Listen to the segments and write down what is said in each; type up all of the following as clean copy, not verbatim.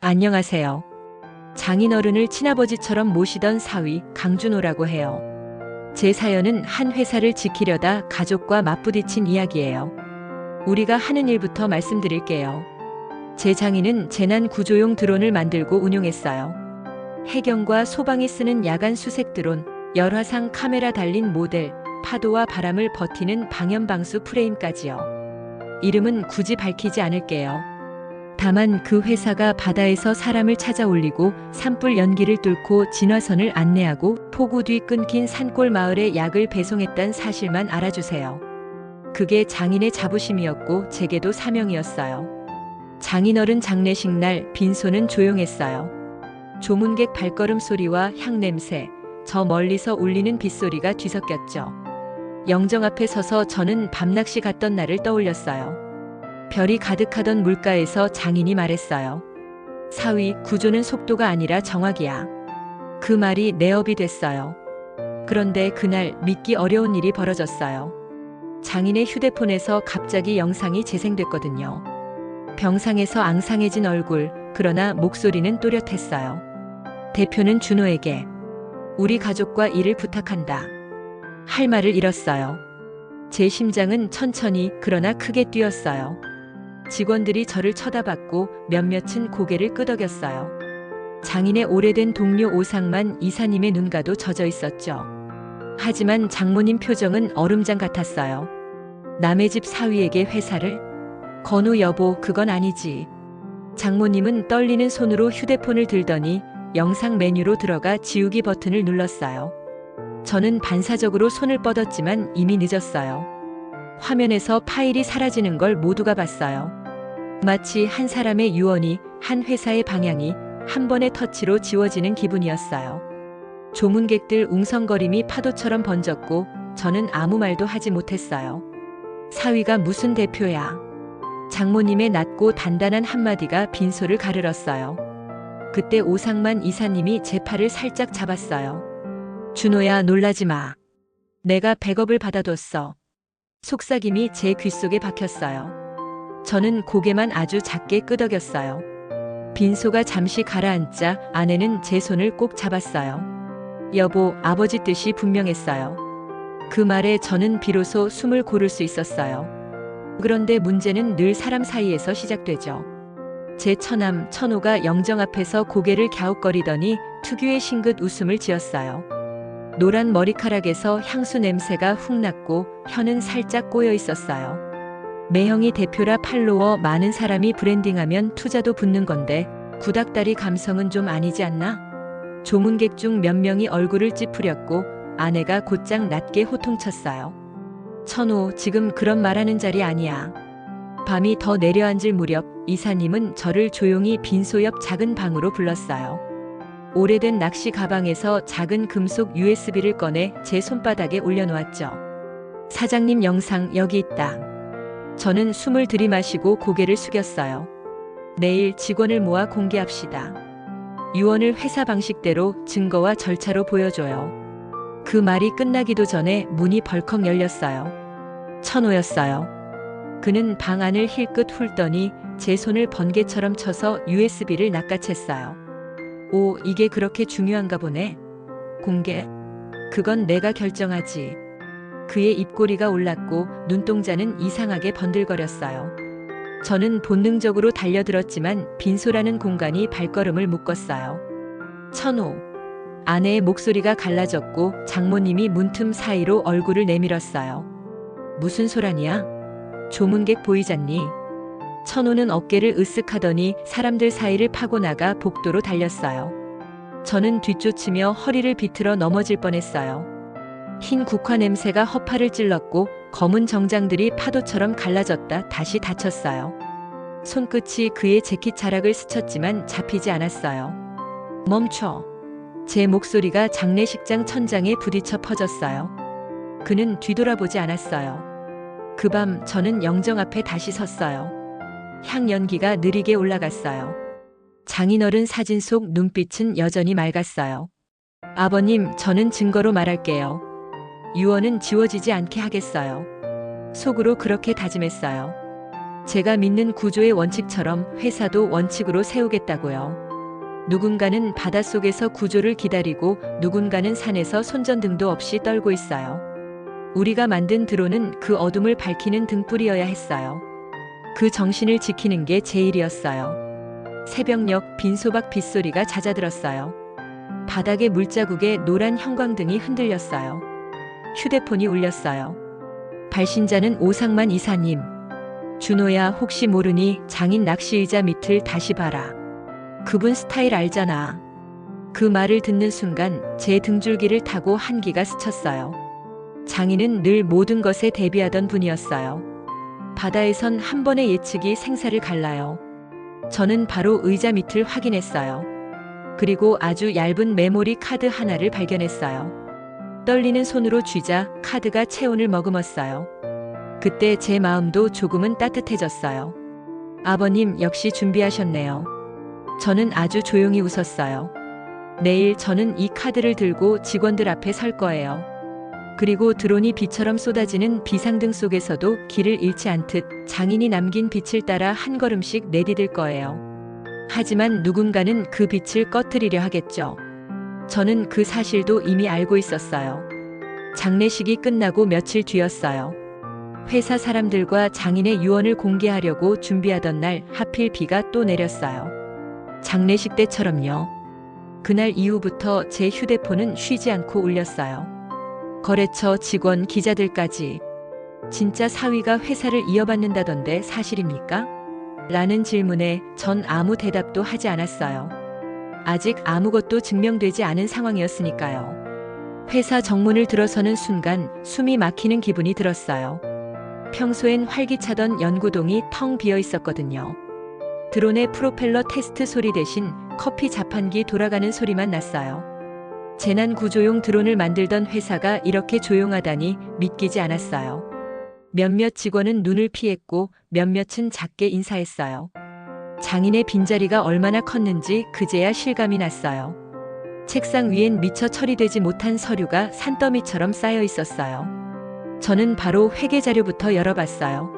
안녕하세요. 장인어른을 친아버지처럼 모시던 사위 강준호라고 해요. 제 사연은 한 회사를 지키려다 가족과 맞부딪힌 이야기예요. 우리가 하는 일부터 말씀드릴게요. 제 장인은 재난 구조용 드론을 만들고 운용했어요. 해경과 소방이 쓰는 야간 수색 드론, 열화상 카메라 달린 모델, 파도와 바람을 버티는 방염방수 프레임까지요. 이름은 굳이 밝히지 않을게요. 다만 그 회사가 바다에서 사람을 찾아 올리고 산불 연기를 뚫고 진화선을 안내하고 폭우 뒤 끊긴 산골 마을에 약을 배송했단 사실만 알아주세요. 그게 장인의 자부심이었고 제게도 사명이었어요. 장인어른 장례식 날 빈소는 조용했어요. 조문객 발걸음 소리와 향냄새, 저 멀리서 울리는 빗소리가 뒤섞였죠. 영정 앞에 서서 저는 밤낚시 갔던 날을 떠올렸어요. 별이 가득하던 물가에서 장인이 말했어요. 사위, 구조는 속도가 아니라 정확이야. 그 말이 내 업이 됐어요. 그런데 그날 믿기 어려운 일이 벌어졌어요. 장인의 휴대폰에서 갑자기 영상이 재생됐거든요. 병상에서 앙상해진 얼굴, 그러나 목소리는 또렷했어요. 대표는 준호에게 우리 가족과 일을 부탁한다. 할 말을 잃었어요. 제 심장은 천천히 그러나 크게 뛰었어요. 직원들이 저를 쳐다봤고 몇몇은 고개를 끄덕였어요. 장인의 오래된 동료 오상만 이사님의 눈가도 젖어 있었죠. 하지만 장모님 표정은 얼음장 같았어요. 남의 집 사위에게 회사를? 건우 여보, 그건 아니지. 장모님은 떨리는 손으로 휴대폰을 들더니 영상 메뉴로 들어가 지우기 버튼을 눌렀어요. 저는 반사적으로 손을 뻗었지만 이미 늦었어요. 화면에서 파일이 사라지는 걸 모두가 봤어요. 마치 한 사람의 유언이, 한 회사의 방향이 한 번의 터치로 지워지는 기분이었어요. 조문객들 웅성거림이 파도처럼 번졌고 저는 아무 말도 하지 못했어요. 사위가 무슨 대표야. 장모님의 낮고 단단한 한마디가 빈소를 가르렀어요. 그때 오상만 이사님이 제 팔을 살짝 잡았어요. 준호야, 놀라지 마. 내가 100억을 받아뒀어. 속삭임이 제 귓속에 박혔어요. 저는 고개만 아주 작게 끄덕였어요. 빈소가 잠시 가라앉자 아내는 제 손을 꼭 잡았어요. 여보, 아버지 뜻이 분명했어요. 그 말에 저는 비로소 숨을 고를 수 있었어요. 그런데 문제는 늘 사람 사이에서 시작되죠. 제 처남, 천호가 영정 앞에서 고개를 갸웃거리더니 특유의 싱긋 웃음을 지었어요. 노란 머리카락에서 향수 냄새가 훅 났고 혀는 살짝 꼬여 있었어요. 매형이 대표라 팔로워 많은 사람이 브랜딩하면 투자도 붙는 건데 구닥다리 감성은 좀 아니지 않나? 조문객 중 몇 명이 얼굴을 찌푸렸고 아내가 곧장 낮게 호통쳤어요. 천호, 지금 그런 말하는 자리 아니야. 밤이 더 내려앉을 무렵 이사님은 저를 조용히 빈소 옆 작은 방으로 불렀어요. 오래된 낚시 가방에서 작은 금속 USB를 꺼내 제 손바닥에 올려놓았죠. 사장님 영상 여기 있다. 저는 숨을 들이마시고 고개를 숙였어요. 내일 직원을 모아 공개합시다. 유언을 회사 방식대로 증거와 절차로 보여줘요. 그 말이 끝나기도 전에 문이 벌컥 열렸어요. 천호였어요. 그는 방 안을 힐끗 훑더니 제 손을 번개처럼 쳐서 USB를 낚아챘어요. 오, 이게 그렇게 중요한가 보네. 공개? 그건 내가 결정하지. 그의 입꼬리가 올랐고 눈동자는 이상하게 번들거렸어요. 저는 본능적으로 달려들었지만 빈소라는 공간이 발걸음을 묶었어요. 천호. 아내의 목소리가 갈라졌고 장모님이 문틈 사이로 얼굴을 내밀었어요. 무슨 소란이야? 조문객 보이잖니? 천호는 어깨를 으쓱하더니 사람들 사이를 파고 나가 복도로 달렸어요. 저는 뒤쫓으며 허리를 비틀어 넘어질 뻔했어요. 흰 국화 냄새가 허파를 찔렀고 검은 정장들이 파도처럼 갈라졌다 다시 닫혔어요. 손끝이 그의 재킷 자락을 스쳤지만 잡히지 않았어요. 멈춰. 제 목소리가 장례식장 천장에 부딪혀 퍼졌어요. 그는 뒤돌아보지 않았어요. 그 밤 저는 영정 앞에 다시 섰어요. 향 연기가 느리게 올라갔어요. 장인어른 사진 속 눈빛은 여전히 맑았어요. 아버님, 저는 증거로 말할게요. 유언은 지워지지 않게 하겠어요. 속으로 그렇게 다짐했어요. 제가 믿는 구조의 원칙처럼 회사도 원칙으로 세우겠다고요. 누군가는 바닷속에서 구조를 기다리고 누군가는 산에서 손전등도 없이 떨고 있어요. 우리가 만든 드론은 그 어둠을 밝히는 등불이어야 했어요. 그 정신을 지키는 게 제 일이었어요. 새벽녘 빈소박 빗소리가 잦아들었어요. 바닥의 물자국에 노란 형광등이 흔들렸어요. 휴대폰이 울렸어요. 발신자는 오상만 이사님. 준호야, 혹시 모르니 장인 낚시의자 밑을 다시 봐라. 그분 스타일 알잖아. 그 말을 듣는 순간 제 등줄기를 타고 한기가 스쳤어요. 장인은 늘 모든 것에 대비하던 분이었어요. 바다에선 한 번의 예측이 생사를 갈라요. 저는 바로 의자 밑을 확인했어요. 그리고 아주 얇은 메모리 카드 하나를 발견했어요. 떨리는 손으로 쥐자 카드가 체온을 머금었어요. 그때 제 마음도 조금은 따뜻해졌어요. 아버님 역시 준비하셨네요. 저는 아주 조용히 웃었어요. 내일 저는 이 카드를 들고 직원들 앞에 설 거예요. 그리고 드론이 비처럼 쏟아지는 비상등 속에서도 길을 잃지 않듯 장인이 남긴 빛을 따라 한 걸음씩 내디딜 거예요. 하지만 누군가는 그 빛을 꺼뜨리려 하겠죠. 저는 그 사실도 이미 알고 있었어요. 장례식이 끝나고 며칠 뒤였어요. 회사 사람들과 장인의 유언을 공개하려고 준비하던 날 하필 비가 또 내렸어요. 장례식 때처럼요. 그날 이후부터 제 휴대폰은 쉬지 않고 울렸어요. 거래처 직원, 기자들까지. 진짜 사위가 회사를 이어받는다던데 사실입니까? 라는 질문에 전 아무 대답도 하지 않았어요. 아직 아무것도 증명되지 않은 상황이었으니까요. 회사 정문을 들어서는 순간 숨이 막히는 기분이 들었어요. 평소엔 활기차던 연구동이 텅 비어 있었거든요. 드론의 프로펠러 테스트 소리 대신 커피 자판기 돌아가는 소리만 났어요. 재난 구조용 드론을 만들던 회사가 이렇게 조용하다니 믿기지 않았어요. 몇몇 직원은 눈을 피했고 몇몇은 작게 인사했어요. 장인의 빈자리가 얼마나 컸는지 그제야 실감이 났어요. 책상 위엔 미처 처리되지 못한 서류가 산더미처럼 쌓여 있었어요. 저는 바로 회계 자료부터 열어봤어요.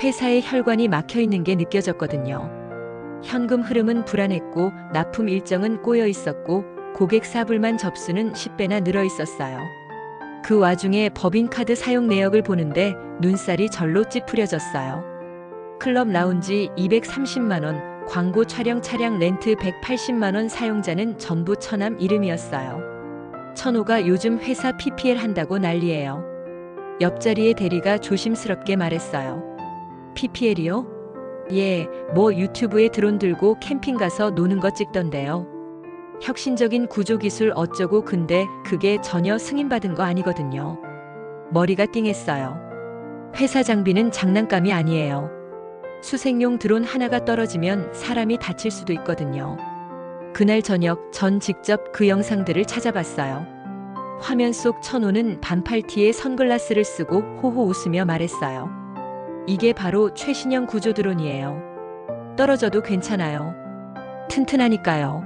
회사의 혈관이 막혀 있는 게 느껴졌거든요. 현금 흐름은 불안했고 납품 일정은 꼬여 있었고 고객 사불만 접수는 10배나 늘어 있었어요. 그 와중에 법인카드 사용 내역을 보는데 눈살이 절로 찌푸려졌어요. 클럽 라운지 230만 원, 광고 촬영 차량 렌트 180만 원, 사용자는 전부 처남 이름이었어요. 천호가 요즘 회사 PPL 한다고 난리예요. 옆자리의 대리가 조심스럽게 말했어요. PPL이요? 예, 뭐 유튜브에 드론 들고 캠핑 가서 노는 거 찍던데요. 혁신적인 구조기술 어쩌고, 근데 그게 전혀 승인받은 거 아니거든요. 머리가 띵했어요. 회사 장비는 장난감이 아니에요. 수색용 드론 하나가 떨어지면 사람이 다칠 수도 있거든요. 그날 저녁 전 직접 그 영상들을 찾아봤어요. 화면 속 천호는 반팔 티에 선글라스를 쓰고 호호 웃으며 말했어요. 이게 바로 최신형 구조 드론이에요. 떨어져도 괜찮아요. 튼튼하니까요.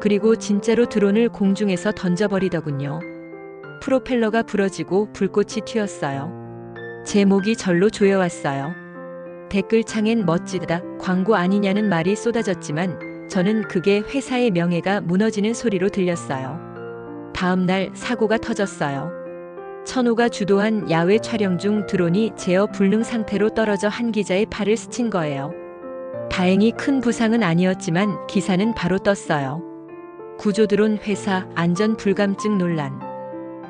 그리고 진짜로 드론을 공중에서 던져버리더군요. 프로펠러가 부러지고 불꽃이 튀었어요. 제 목이 절로 조여왔어요. 댓글창엔 멋지다, 광고 아니냐는 말이 쏟아졌지만 저는 그게 회사의 명예가 무너지는 소리로 들렸어요. 다음 날 사고가 터졌어요. 천호가 주도한 야외 촬영 중 드론이 제어 불능 상태로 떨어져 한 기자의 팔을 스친 거예요. 다행히 큰 부상은 아니었지만 기사는 바로 떴어요. 구조 드론 회사 안전 불감증 논란.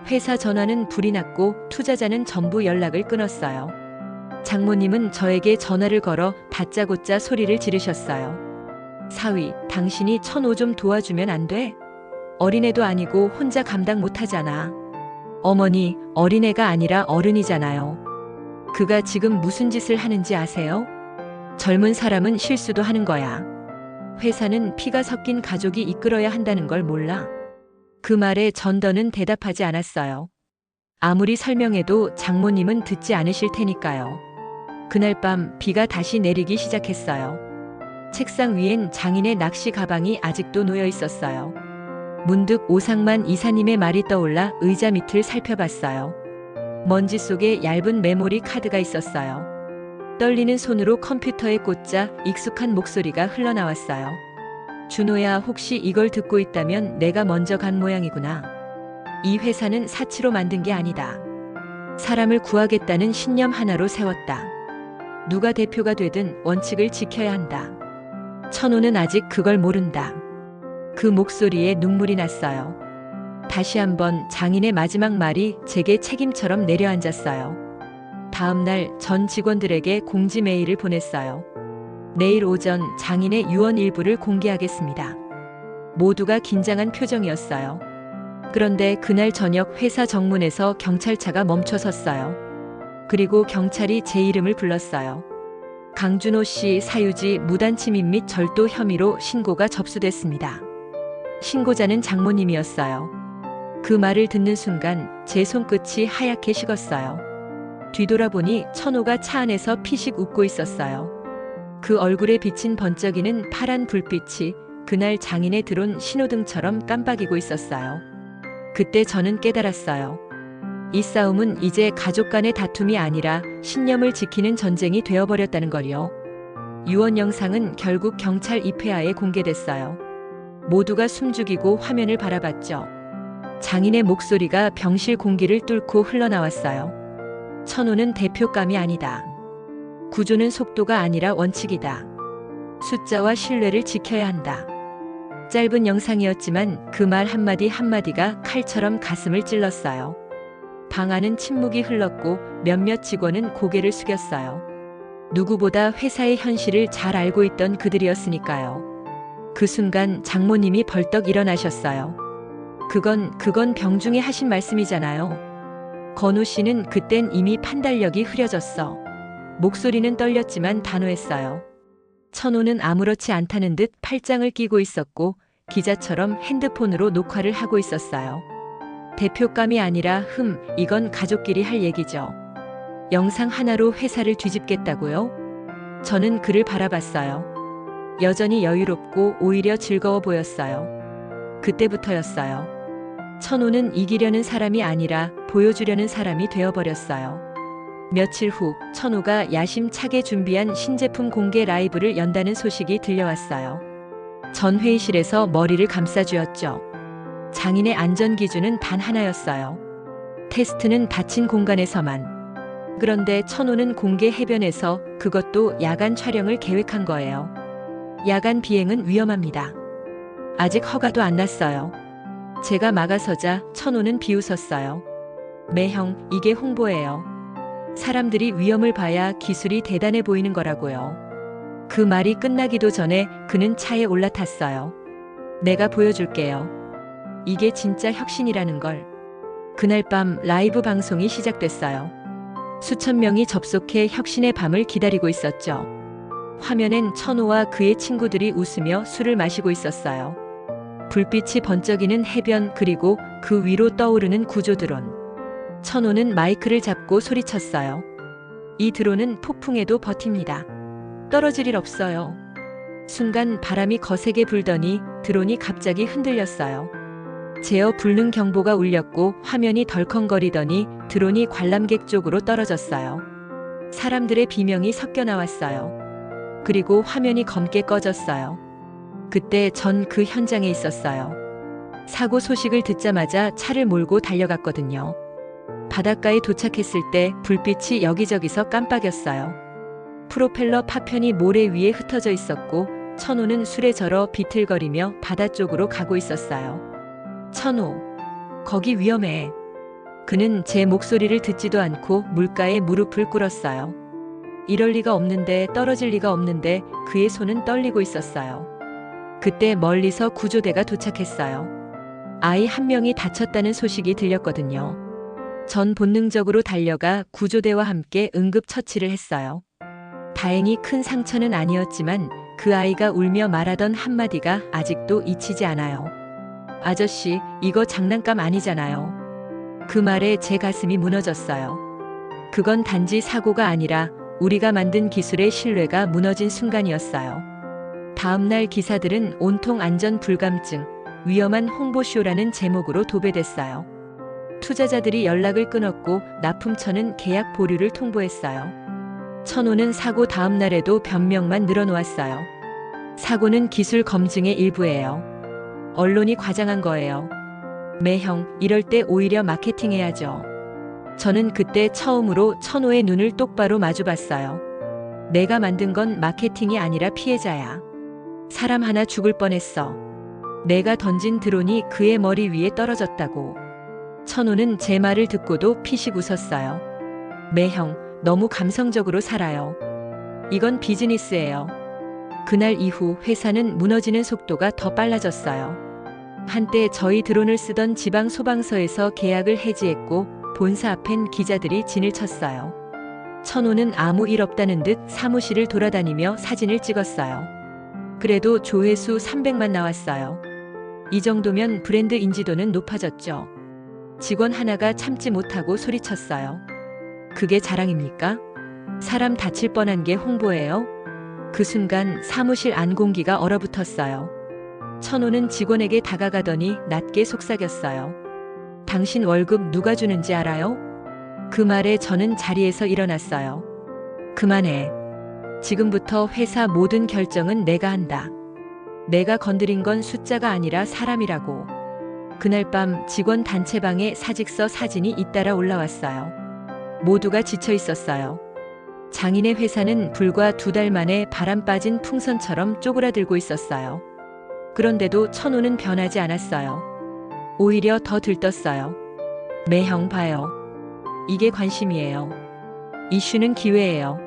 회사 전화는 불이 났고 투자자는 전부 연락을 끊었어요. 장모님은 저에게 전화를 걸어 다짜고짜 소리를 지르셨어요. 사위, 당신이 천호 좀 도와주면 안 돼? 어린애도 아니고 혼자 감당 못하잖아. 어머니, 어린애가 아니라 어른이잖아요. 그가 지금 무슨 짓을 하는지 아세요? 젊은 사람은 실수도 하는 거야. 회사는 피가 섞인 가족이 이끌어야 한다는 걸 몰라? 그 말에 전 더는 대답하지 않았어요. 아무리 설명해도 장모님은 듣지 않으실 테니까요. 그날 밤 비가 다시 내리기 시작했어요. 책상 위엔 장인의 낚시 가방이 아직도 놓여 있었어요. 문득 오상만 이사님의 말이 떠올라 의자 밑을 살펴봤어요. 먼지 속에 얇은 메모리 카드가 있었어요. 떨리는 손으로 컴퓨터에 꽂자 익숙한 목소리가 흘러나왔어요. 준호야, 혹시 이걸 듣고 있다면 내가 먼저 간 모양이구나. 이 회사는 사치로 만든 게 아니다. 사람을 구하겠다는 신념 하나로 세웠다. 누가 대표가 되든 원칙을 지켜야 한다. 천호는 아직 그걸 모른다. 그 목소리에 눈물이 났어요. 다시 한번 장인의 마지막 말이 제게 책임처럼 내려앉았어요. 다음 날 전 직원들에게 공지 메일을 보냈어요. 내일 오전 장인의 유언 일부를 공개하겠습니다. 모두가 긴장한 표정이었어요. 그런데 그날 저녁 회사 정문에서 경찰차가 멈춰섰어요. 그리고 경찰이 제 이름을 불렀어요. 강준호 씨 사유지 무단 침입 및 절도 혐의로 신고가 접수됐습니다. 신고자는 장모님이었어요. 그 말을 듣는 순간 제 손끝이 하얗게 식었어요. 뒤돌아보니 천호가 차 안에서 피식 웃고 있었어요. 그 얼굴에 비친 번쩍이는 파란 불빛이 그날 장인에 들어온 신호등처럼 깜빡이고 있었어요. 그때 저는 깨달았어요. 이 싸움은 이제 가족 간의 다툼이 아니라 신념을 지키는 전쟁이 되어버렸다는 걸요. 유언 영상은 결국 경찰 입회하에 공개됐어요. 모두가 숨죽이고 화면을 바라봤죠. 장인의 목소리가 병실 공기를 뚫고 흘러나왔어요. 천호는 대표감이 아니다. 구조는 속도가 아니라 원칙이다. 숫자와 신뢰를 지켜야 한다. 짧은 영상이었지만 그 말 한마디 한마디가 칼처럼 가슴을 찔렀어요. 방 안은 침묵이 흘렀고 몇몇 직원은 고개를 숙였어요. 누구보다 회사의 현실을 잘 알고 있던 그들이었으니까요. 그 순간 장모님이 벌떡 일어나셨어요. 그건 병중에 하신 말씀이잖아요. 건우 씨는 그땐 이미 판단력이 흐려졌어. 목소리는 떨렸지만 단호했어요. 천호는 아무렇지 않다는 듯 팔짱을 끼고 있었고 기자처럼 핸드폰으로 녹화를 하고 있었어요. 대표감이 아니라 이건 가족끼리 할 얘기죠. 영상 하나로 회사를 뒤집겠다고요? 저는 그를 바라봤어요. 여전히 여유롭고 오히려 즐거워 보였어요. 그때부터였어요. 천호는 이기려는 사람이 아니라 보여주려는 사람이 되어버렸어요. 며칠 후 천호가 야심차게 준비한 신제품 공개 라이브를 연다는 소식이 들려왔어요. 전 회의실에서 머리를 감싸쥐었죠. 장인의 안전 기준은 단 하나였어요. 테스트는 닫힌 공간에서만. 그런데 천호는 공개 해변에서 그것도 야간 촬영을 계획한 거예요. 야간 비행은 위험합니다. 아직 허가도 안 났어요. 제가 막아서자 천호는 비웃었어요. 매형, 이게 홍보예요. 사람들이 위험을 봐야 기술이 대단해 보이는 거라고요. 그 말이 끝나기도 전에 그는 차에 올라탔어요. 내가 보여줄게요. 이게 진짜 혁신이라는 걸. 그날 밤 라이브 방송이 시작됐어요. 수천 명이 접속해 혁신의 밤을 기다리고 있었죠. 화면엔 천호와 그의 친구들이 웃으며 술을 마시고 있었어요. 불빛이 번쩍이는 해변 그리고 그 위로 떠오르는 구조 드론. 천호는 마이크를 잡고 소리쳤어요. 이 드론은 폭풍에도 버팁니다. 떨어질 일 없어요. 순간 바람이 거세게 불더니 드론이 갑자기 흔들렸어요. 제어 불능 경보가 울렸고 화면이 덜컹거리더니 드론이 관람객 쪽으로 떨어졌어요. 사람들의 비명이 섞여 나왔어요. 그리고 화면이 검게 꺼졌어요. 그때 전 그 현장에 있었어요. 사고 소식을 듣자마자 차를 몰고 달려갔거든요. 바닷가에 도착했을 때 불빛이 여기저기서 깜빡였어요. 프로펠러 파편이 모래 위에 흩어져 있었고 천호는 술에 절어 비틀거리며 바다 쪽으로 가고 있었어요. 천호, 거기 위험해. 그는 제 목소리를 듣지도 않고 물가에 무릎을 꿇었어요. 이럴 리가 없는데, 떨어질 리가 없는데 그의 손은 떨리고 있었어요. 그때 멀리서 구조대가 도착했어요. 아이 한 명이 다쳤다는 소식이 들렸거든요. 전 본능적으로 달려가 구조대와 함께 응급처치를 했어요. 다행히 큰 상처는 아니었지만 그 아이가 울며 말하던 한마디가 아직도 잊히지 않아요. 아저씨, 이거 장난감 아니잖아요. 그 말에 제 가슴이 무너졌어요. 그건 단지 사고가 아니라 우리가 만든 기술의 신뢰가 무너진 순간이었어요. 다음날 기사들은 온통 안전 불감증, 위험한 홍보쇼라는 제목으로 도배됐어요. 투자자들이 연락을 끊었고 납품처는 계약 보류를 통보했어요. 천호는 사고 다음 날에도 변명만 늘어놓았어요. 사고는 기술 검증의 일부예요. 언론이 과장한 거예요. 매형, 이럴 때 오히려 마케팅해야죠. 저는 그때 처음으로 천호의 눈을 똑바로 마주봤어요. 내가 만든 건 마케팅이 아니라 피해자야. 사람 하나 죽을 뻔했어. 내가 던진 드론이 그의 머리 위에 떨어졌다고. 천호는 제 말을 듣고도 피식 웃었어요. 매형, 너무 감성적으로 살아요. 이건 비즈니스예요. 그날 이후 회사는 무너지는 속도가 더 빨라졌어요. 한때 저희 드론을 쓰던 지방 소방서에서 계약을 해지했고 본사 앞엔 기자들이 진을 쳤어요. 천호는 아무 일 없다는 듯 사무실을 돌아다니며 사진을 찍었어요. 그래도 조회수 300만 나왔어요. 이 정도면 브랜드 인지도는 높아졌죠. 직원 하나가 참지 못하고 소리쳤어요. 그게 자랑입니까? 사람 다칠 뻔한 게 홍보예요? 그 순간 사무실 안 공기가 얼어붙었어요. 천호는 직원에게 다가가더니 낮게 속삭였어요. 당신 월급 누가 주는지 알아요? 그 말에 저는 자리에서 일어났어요. 그만해. 지금부터 회사 모든 결정은 내가 한다. 내가 건드린 건 숫자가 아니라 사람이라고. 그날 밤 직원 단체방에 사직서 사진이 잇따라 올라왔어요. 모두가 지쳐 있었어요. 장인의 회사는 불과 2달 만에 바람 빠진 풍선처럼 쪼그라들고 있었어요. 그런데도 천호는 변하지 않았어요. 오히려 더 들떴어요. 매형 봐요. 이게 관심이에요. 이슈는 기회예요.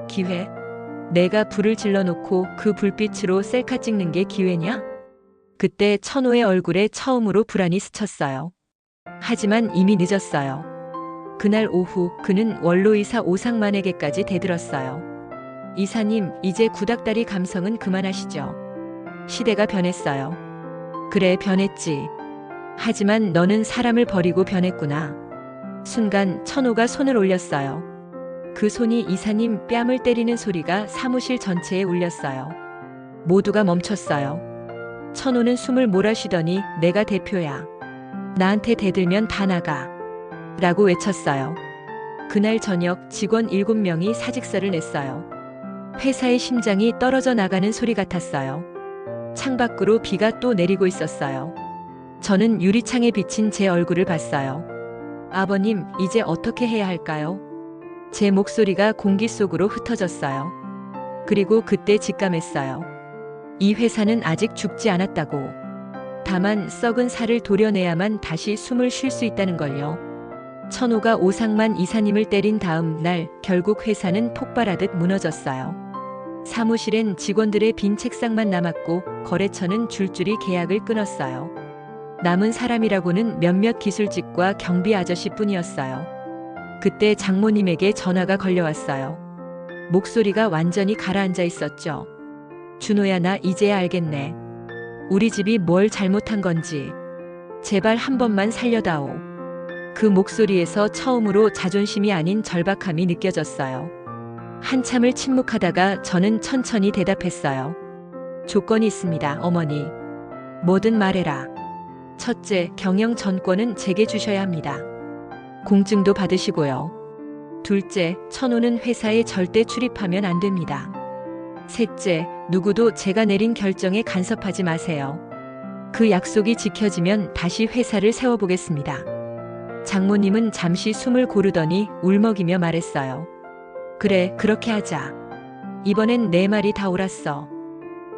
기회? 내가 불을 질러놓고 그 불빛으로 셀카 찍는 게 기회냐? 그때 천호의 얼굴에 처음으로 불안이 스쳤어요. 하지만 이미 늦었어요. 그날 오후 그는 원로이사 오상만에게까지 대들었어요. 이사님, 이제 구닥다리 감성은 그만하시죠. 시대가 변했어요. 그래, 변했지. 하지만 너는 사람을 버리고 변했구나. 순간 천호가 손을 올렸어요. 그 손이 이사님 뺨을 때리는 소리가 사무실 전체에 울렸어요. 모두가 멈췄어요. 천호는 숨을 몰아쉬더니 내가 대표야. 나한테 대들면 다 나가. 라고 외쳤어요. 그날 저녁 직원 7명이 사직서를 냈어요. 회사의 심장이 떨어져 나가는 소리 같았어요. 창밖으로 비가 또 내리고 있었어요. 저는 유리창에 비친 제 얼굴을 봤어요. 아버님, 이제 어떻게 해야 할까요? 제 목소리가 공기 속으로 흩어졌어요. 그리고 그때 직감했어요. 이 회사는 아직 죽지 않았다고. 다만 썩은 살을 도려내야만 다시 숨을 쉴 수 있다는 걸요. 천호가 오상만 이사님을 때린 다음 날 결국 회사는 폭발하듯 무너졌어요. 사무실엔 직원들의 빈 책상만 남았고 거래처는 줄줄이 계약을 끊었어요. 남은 사람이라고는 몇몇 기술직과 경비 아저씨뿐이었어요. 그때 장모님에게 전화가 걸려왔어요. 목소리가 완전히 가라앉아 있었죠. 준호야, 나 이제야 알겠네. 우리 집이 뭘 잘못한 건지. 제발 한 번만 살려다오. 그 목소리에서 처음으로 자존심이 아닌 절박함이 느껴졌어요. 한참을 침묵하다가 저는 천천히 대답했어요. 조건이 있습니다, 어머니. 뭐든 말해라. 첫째, 경영 전권은 제게 주셔야 합니다. 공증도 받으시고요. 둘째, 천호는 회사에 절대 출입하면 안 됩니다. 셋째, 누구도 제가 내린 결정에 간섭하지 마세요. 그 약속이 지켜지면 다시 회사를 세워보겠습니다. 장모님은 잠시 숨을 고르더니 울먹이며 말했어요. 그래, 그렇게 하자. 이번엔 내 말이 다 옳았어.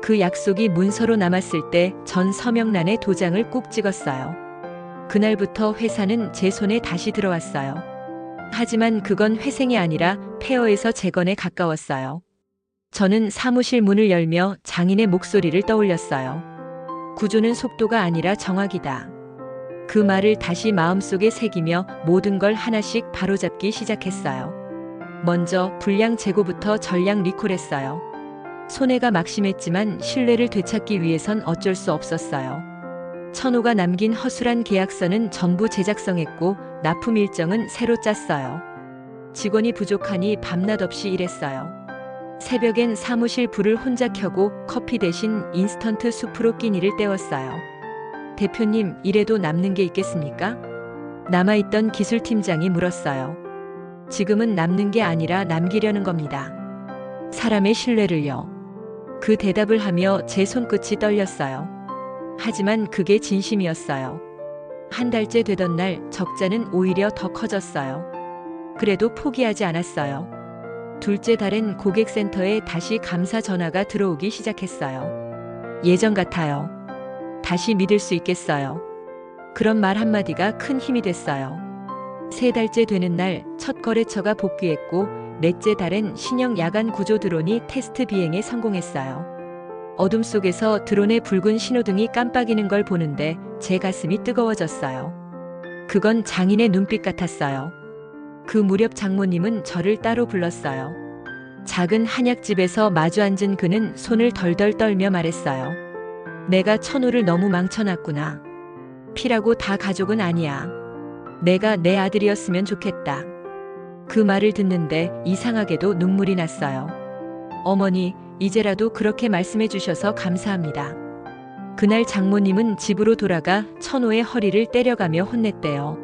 그 약속이 문서로 남았을 때 전 서명란에 도장을 꾹 찍었어요. 그날부터 회사는 제 손에 다시 들어왔어요. 하지만 그건 회생이 아니라 폐허에서 재건에 가까웠어요. 저는 사무실 문을 열며 장인의 목소리를 떠올렸어요. 구조는 속도가 아니라 정확이다. 그 말을 다시 마음속에 새기며 모든 걸 하나씩 바로잡기 시작했어요. 먼저 불량 재고부터 전량 리콜했어요. 손해가 막심했지만 신뢰를 되찾기 위해선 어쩔 수 없었어요. 천호가 남긴 허술한 계약서는 전부 재작성했고 납품 일정은 새로 짰어요. 직원이 부족하니 밤낮 없이 일했어요. 새벽엔 사무실 불을 혼자 켜고 커피 대신 인스턴트 수프로 끼니를 때웠어요. 대표님, 이래도 남는 게 있겠습니까? 남아있던 기술팀장이 물었어요. 지금은 남는 게 아니라 남기려는 겁니다. 사람의 신뢰를요. 그 대답을 하며 제 손끝이 떨렸어요. 하지만 그게 진심이었어요. 한 달째 되던 날 적자는 오히려 더 커졌어요. 그래도 포기하지 않았어요. 둘째 달엔 고객센터에 다시 감사 전화가 들어오기 시작했어요. 예전 같아요. 다시 믿을 수 있겠어요. 그런 말 한마디가 큰 힘이 됐어요. 세 달째 되는 날 첫 거래처가 복귀했고 넷째 달엔 신형 야간 구조 드론이 테스트 비행에 성공했어요. 어둠 속에서 드론의 붉은 신호등이 깜빡이는 걸 보는데 제 가슴이 뜨거워졌어요. 그건 장인의 눈빛 같았어요. 그 무렵 장모님은 저를 따로 불렀어요. 작은 한약집에서 마주 앉은 그는 손을 덜덜 떨며 말했어요. 내가 천호를 너무 망쳐놨구나. 피라고 다 가족은 아니야. 내가 내 아들이었으면 좋겠다. 그 말을 듣는데 이상하게도 눈물이 났어요. 어머니, 이제라도 그렇게 말씀해 주셔서 감사합니다. 그날 장모님은 집으로 돌아가 천호의 허리를 때려가며 혼냈대요.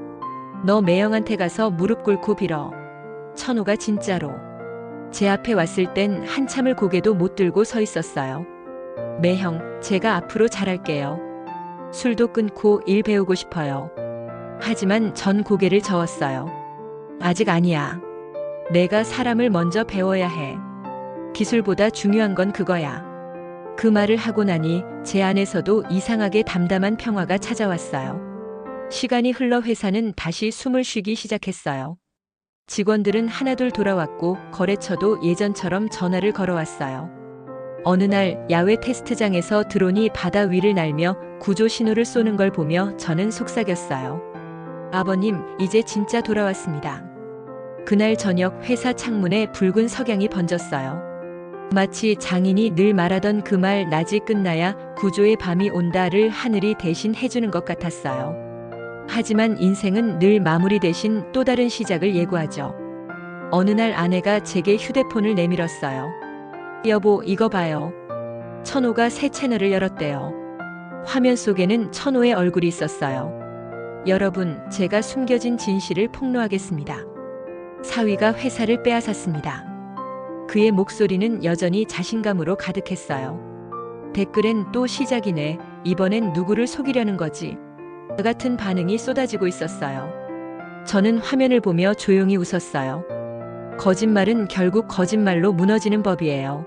너 매형한테 가서 무릎 꿇고 빌어. 천호가 진짜로. 제 앞에 왔을 땐 한참을 고개도 못 들고 서 있었어요. 매형, 제가 앞으로 잘할게요. 술도 끊고 일 배우고 싶어요. 하지만 전 고개를 저었어요. 아직 아니야. 내가 사람을 먼저 배워야 해. 기술보다 중요한 건 그거야. 그 말을 하고 나니 제 안에서도 이상하게 담담한 평화가 찾아왔어요. 시간이 흘러 회사는 다시 숨을 쉬기 시작했어요. 직원들은 하나둘 돌아왔고 거래처도 예전처럼 전화를 걸어왔어요. 어느 날 야외 테스트장에서 드론이 바다 위를 날며 구조 신호를 쏘는 걸 보며 저는 속삭였어요. 아버님, 이제 진짜 돌아왔습니다. 그날 저녁 회사 창문에 붉은 석양이 번졌어요. 마치 장인이 늘 말하던 그 말 낮이 끝나야 구조의 밤이 온다를 하늘이 대신 해주는 것 같았어요. 하지만 인생은 늘 마무리 대신 또 다른 시작을 예고하죠. 어느 날 아내가 제게 휴대폰을 내밀었어요. 여보, 이거 봐요. 천호가 새 채널을 열었대요. 화면 속에는 천호의 얼굴이 있었어요. 여러분, 제가 숨겨진 진실을 폭로하겠습니다. 사위가 회사를 빼앗았습니다. 그의 목소리는 여전히 자신감으로 가득했어요. 댓글엔 또 시작이네. 이번엔 누구를 속이려는 거지? 같은 반응이 쏟아지고 있었어요. 저는 화면을 보며 조용히 웃었어요. 거짓말은 결국 거짓말로 무너지는 법이에요.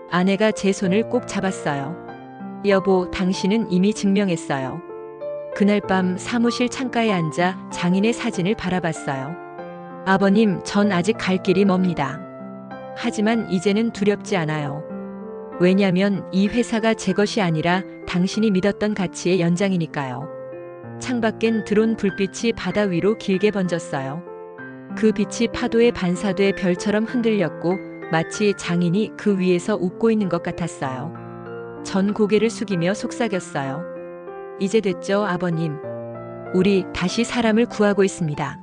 아내가 제 손을 꼭 잡았어요. 여보, 당신은 이미 증명했어요. 그날 밤 사무실 창가에 앉아 장인의 사진을 바라봤어요. 아버님, 전 아직 갈 길이 멉니다. 하지만 이제는 두렵지 않아요. 왜냐면 이 회사가 제 것이 아니라 당신이 믿었던 가치의 연장이니까요. 창밖엔 드론 불빛이 바다 위로 길게 번졌어요. 그 빛이 파도에 반사돼 별처럼 흔들렸고 마치 장인이 그 위에서 웃고 있는 것 같았어요. 전 고개를 숙이며 속삭였어요. 이제 됐죠, 아버님. 우리 다시 사람을 구하고 있습니다.